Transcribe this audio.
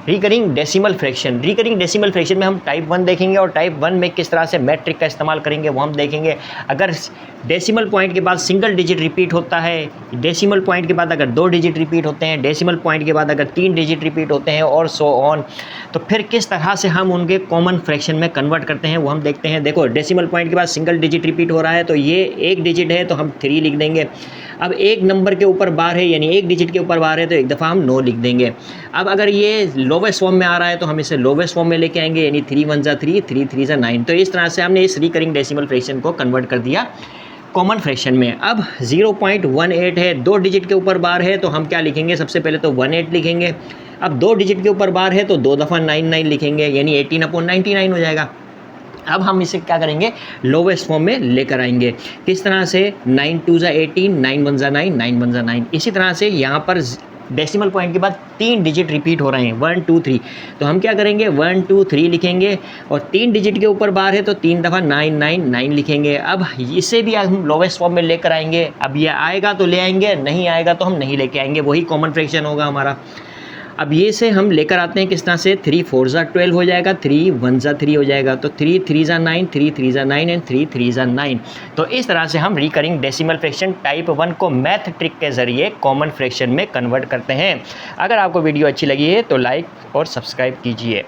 Recurring decimal fraction. Recurring decimal fraction में हम type 1 देखेंगे और टाइप 1 में किस तरह से मैट्रिक का इस्तेमाल करेंगे वो हम देखेंगे। अगर डेसिमल पॉइंट के बाद सिंगल डिजिट रिपीट होता है, डेसिमल पॉइंट के बाद अगर 2 डिजिट रिपीट होते हैं, डेसिमल पॉइंट के बाद अगर 3 डिजिट रिपीट होते हैं और सो ऑन, तो फिर किस तरह से हम उनके कॉमन फ्रैक्शन में कन्वर्ट करते हैं वो हम देखते हैं। देखो डेसिमल पॉइंट के बाद सिंगल डिजिट रिपीट हो रहा है तो ये 1 डिजिट है तो हम 3 लिख देंगे। अब एक नंबर के ऊपर बार है यानी 1 डिजिट के ऊपर बार है तो एक दफ़ा हम 9 लिख देंगे। अब अगर ये लोवेस्ट फॉर्म में आ रहा है तो हम इसे लोवेस्ट फॉर्म में लेके आएंगे यानी 3 1 जा 3, 3 3 जा 9। तो इस तरह से हमने इस रिकरिंग डेसिमल फ्रैक्शन को कन्वर्ट कर दिया कॉमन फ्रैक्शन में। अब 0.18 है, 2 डिजिट के ऊपर बार है तो हम क्या लिखेंगे, सबसे पहले तो 18 लिखेंगे। अब 2 डिजिट के ऊपर बार है तो 2 दफ़ा 99 लिखेंगे यानी 18/99 हो जाएगा। अब हम इसे क्या करेंगे, लोवेस्ट फॉर्म में लेकर आएंगे। किस तरह से, 9 2 जा 18, 9 1 जा 9, 9 1 जा 9। इसी तरह से यहाँ पर डेसिमल पॉइंट के बाद 3 डिजिट रिपीट हो रहे हैं, 1 2 3, तो हम क्या करेंगे 1 2 3 लिखेंगे और 3 डिजिट के ऊपर बार है तो 3 दफ़ा 9 9 9 लिखेंगे। अब इसे भी हम लोवेस्ट फॉर्म में लेकर आएंगे। अब ये आएगा तो ले आएंगे, नहीं आएगा तो हम नहीं लेके आएंगे, वही कॉमन फ्रैक्शन होगा हमारा। अब ये से हम लेकर आते हैं किस तरह से, 3 4 जा 12 हो जाएगा, 3 1 जा 3 हो जाएगा, तो 3 3 जा 9, 3 3 जा 9 एंड 3 3 जा 9। तो इस तरह से हम रिकरिंग डेसिमल फ्रैक्शन टाइप 1 को मैथ ट्रिक के ज़रिए कॉमन फ्रैक्शन में कन्वर्ट करते हैं। अगर आपको वीडियो अच्छी लगी है तो लाइक और सब्सक्राइब कीजिए।